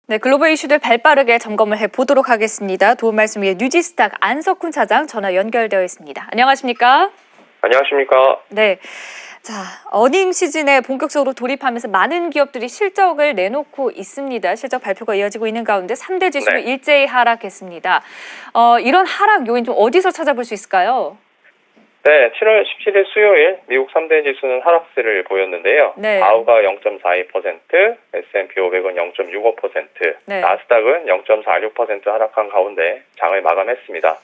네, 글로벌 이슈들 발빠르게 점검을 해보도록 하겠습니다. 도움 말씀 위해 뉴지스탁 안석훈 차장 전화 연결되어 있습니다. 안녕하십니까? 안녕하십니까? 네. 자, 어닝 시즌에 본격적으로 돌입하면서 많은 기업들이 실적을 내놓고 있습니다. 실적 발표가 이어지고 있는 가운데 3대 지수로 일제히 하락했습니다. 이런 하락 요인 좀 어디서 찾아볼 수 있을까요? 네, 7월 17일 수요일 미국 3대 지수는 하락세를 보였는데요. 네. 다우가 0.42%, S&P 500은 0.65%, 나스닥은 0.46% 하락한 가운데 장을 마감했습니다.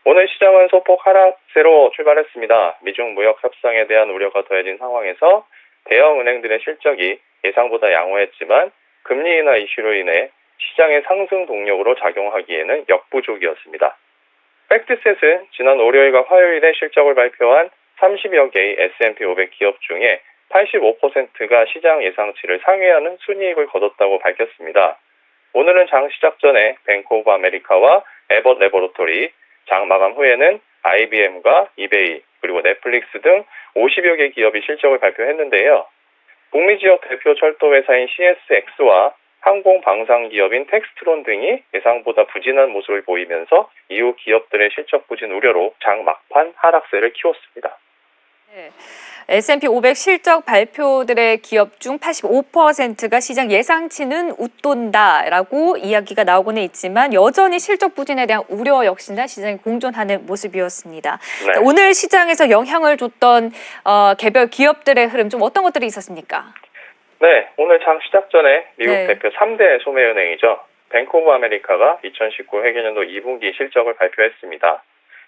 오늘 시장은 소폭 하락세로 출발했습니다. 미중 무역 협상에 대한 우려가 더해진 상황에서 대형 은행들의 실적이 예상보다 양호했지만 금리 인하 이슈로 인해 시장의 상승 동력으로 작용하기에는 역부족이었습니다. 팩트셋은 지난 월요일과 화요일에 실적을 발표한 30여 개의 S&P 500 기업 중에 85%가 시장 예상치를 상회하는 순이익을 거뒀다고 밝혔습니다. 오늘은 장 시작 전에 뱅크 오브 아메리카와 에벗 레보레토리, 장 마감 후에는 IBM과 이베이, 그리고 넷플릭스 등 50여 개 기업이 실적을 발표했는데요. 북미 지역 대표 철도 회사인 CSX와 항공 방산 기업인 텍스트론 등이 예상보다 부진한 모습을 보이면서 이후 기업들의 실적 부진 우려로 장 막판 하락세를 키웠습니다. 네. S&P 500 실적 발표들의 기업 중 85%가 시장 예상치는 웃돈다라고 이야기가 나오고는 있지만 여전히 실적 부진에 대한 우려 역시나 시장이 공존하는 모습이었습니다. 네. 오늘 시장에서 영향을 줬던 개별 기업들의 흐름 좀 어떤 것들이 있었습니까? 네, 오늘 장 시작 전에 미국 대표 3대 소매은행이죠. 뱅크 오브 아메리카가 2019 회계년도 2분기 실적을 발표했습니다.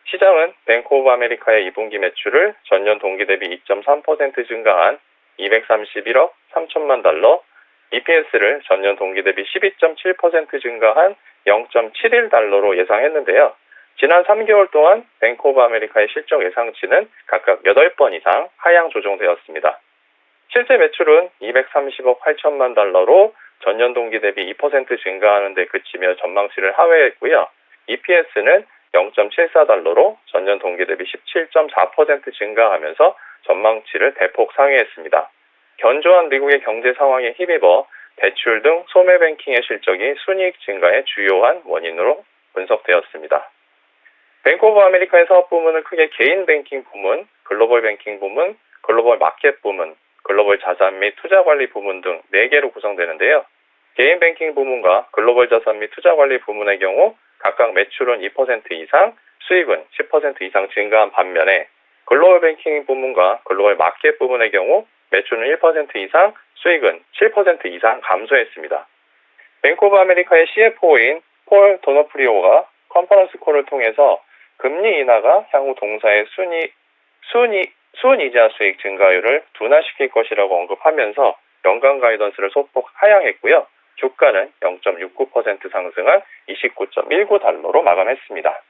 시장은 뱅크 오브 아메리카의 2분기 매출을 전년 동기 대비 2.3% 증가한 231억 3천만 달러, EPS를 전년 동기 대비 12.7% 증가한 0.71달러로 예상했는데요. 지난 3개월 동안 뱅크 오브 아메리카의 실적 예상치는 각각 8번 이상 하향 조정되었습니다. 실제 매출은 230억 8천만 달러로 전년 동기 대비 2% 증가하는 데 그치며 전망치를 하회했고요. EPS는 0.74달러로 전년 동기 대비 17.4% 증가하면서 전망치를 대폭 상회했습니다. 견조한 미국의 경제 상황에 힘입어 대출 등 소매 뱅킹의 실적이 순이익 증가의 주요한 원인으로 분석되었습니다. 뱅크 오브 아메리카의 사업 부문은 크게 개인 뱅킹 부문, 글로벌 뱅킹 부문, 글로벌 마켓 부문, 글로벌 자산 및 투자 관리 부문 등 4개로 구성되는데요. 개인 뱅킹 부문과 글로벌 자산 및 투자 관리 부문의 경우 각각 매출은 2% 이상, 수익은 10% 이상 증가한 반면에 글로벌 뱅킹 부문과 글로벌 마켓 부문의 경우 매출은 1% 이상, 수익은 7% 이상 감소했습니다. 뱅크 오브 아메리카의 CFO인 폴 도너프리오가 컨퍼런스 콜을 통해서 금리 인하가 향후 동사의 순이자 수익 증가율을 둔화시킬 것이라고 언급하면서 연간 가이던스를 소폭 하향했고요. 주가는 0.69% 상승한 29.19달러로 마감했습니다.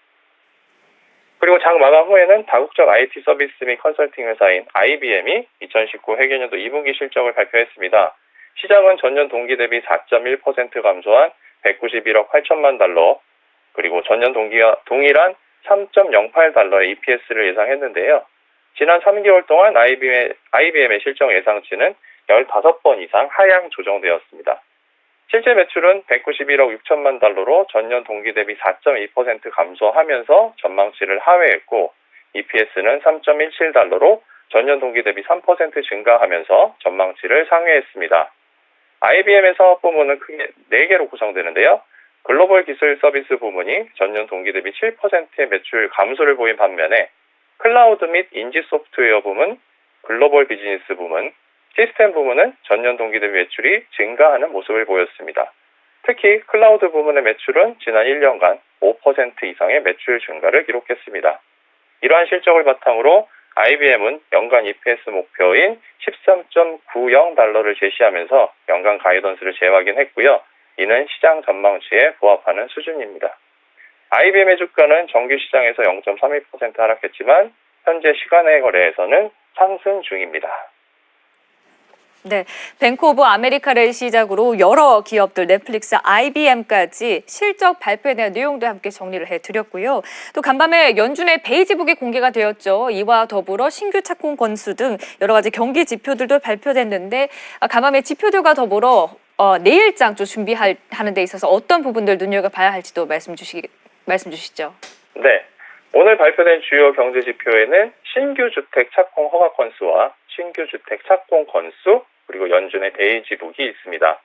그리고 장 마감 후에는 다국적 IT 서비스 및 컨설팅 회사인 IBM이 2019 회계년도 2분기 실적을 발표했습니다. 시장은 전년 동기 대비 4.1% 감소한 191억 8천만 달러, 그리고 전년 동기와 동일한 3.08달러의 EPS를 예상했는데요. 지난 3개월 동안 IBM의 실적 예상치는 15번 이상 하향 조정되었습니다. 실제 매출은 191억 6천만 달러로 전년 동기 대비 4.2% 감소하면서 전망치를 하회했고 EPS는 3.17달러로 전년 동기 대비 3% 증가하면서 전망치를 상회했습니다. IBM의 사업 부문은 크게 4개로 구성되는데요. 글로벌 기술 서비스 부문이 전년 동기 대비 7%의 매출 감소를 보인 반면에 클라우드 및 인지 소프트웨어 부문, 글로벌 비즈니스 부문, 시스템 부문은 전년 동기 대비 매출이 증가하는 모습을 보였습니다. 특히 클라우드 부문의 매출은 지난 1년간 5% 이상의 매출 증가를 기록했습니다. 이러한 실적을 바탕으로 IBM은 연간 EPS 목표인 13.90달러를 제시하면서 연간 가이던스를 재확인했고요. 이는 시장 전망치에 부합하는 수준입니다. IBM의 주가는 정규 시장에서 0.32% 하락했지만 현재 시간의 거래에서는 상승 중입니다. 네, 뱅크 오브 아메리카를 시작으로 여러 기업들, 넷플릭스, IBM까지 실적 발표에 대한 내용도 함께 정리를 해드렸고요. 또 간밤에 연준의 베이지북이 공개가 되었죠. 이와 더불어 신규 착공 건수 등 여러 가지 경기 지표들도 발표됐는데 간밤에 지표들과 더불어 내일장 좀 준비하는 데 있어서 어떤 부분들 눈여겨봐야 할지도 말씀 주시죠. 네. 오늘 발표된 주요 경제 지표에는 신규 주택 착공 허가 건수와 신규 주택 착공 건수 그리고 연준의 데이지북이 있습니다.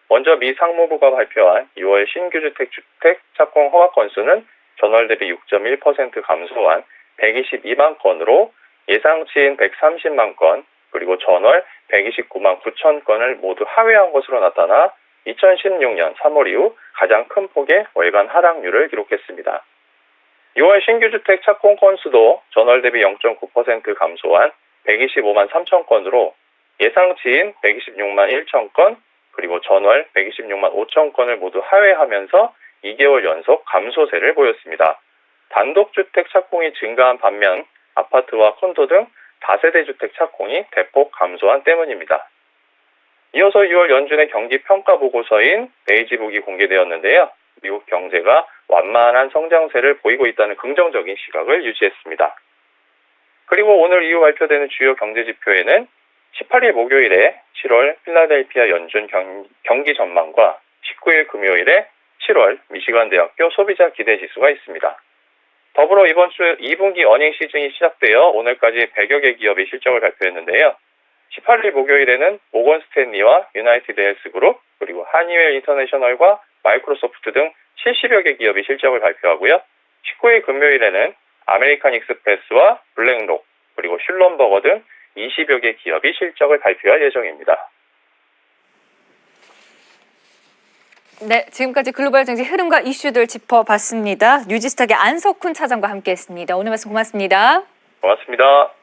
먼저 미 상무부가 발표한 6월 신규 주택 착공 허가 건수는 전월 대비 6.1% 감소한 122만 건으로 예상치인 130만 건 그리고 전월 129만 9천 건을 모두 하회한 것으로 나타나 2016년 3월 이후 가장 큰 폭의 월간 하락률을 기록했습니다. 6월 신규 주택 착공 건수도 전월 대비 0.9% 감소한 125만 3천 건으로 예상치인 126만 1천 건 그리고 전월 126만 5천 건을 모두 하회하면서 2개월 연속 감소세를 보였습니다. 단독주택 착공이 증가한 반면 아파트와 콘도 등 다세대 주택 착공이 대폭 감소한 때문입니다. 이어서 6월 연준의 경기 평가 보고서인 데이지북이 공개되었는데요. 미국 경제가 완만한 성장세를 보이고 있다는 긍정적인 시각을 유지했습니다. 그리고 오늘 이후 발표되는 주요 경제 지표에는 18일 목요일에 7월 필라델피아 연준 경기 전망과 19일 금요일에 7월 미시간 대학교 소비자 기대 지수가 있습니다. 더불어 이번 주 2분기 어닝 시즌이 시작되어 오늘까지 100여 개 기업이 실적을 발표했는데요. 18일 목요일에는 모건 스탠리와 유나이티드 헬스그룹 그리고 하니웰 인터내셔널과 마이크로소프트 등 70여 개 기업이 실적을 발표하고요. 19일 금요일에는 아메리칸 익스프레스와 블랙록 그리고 슐럼버거 등 20여 개 기업이 실적을 발표할 예정입니다. 네, 지금까지 글로벌 정치 흐름과 이슈들 짚어봤습니다. 뉴지스탁의 안석훈 차장과 함께했습니다. 오늘 말씀 고맙습니다. 고맙습니다.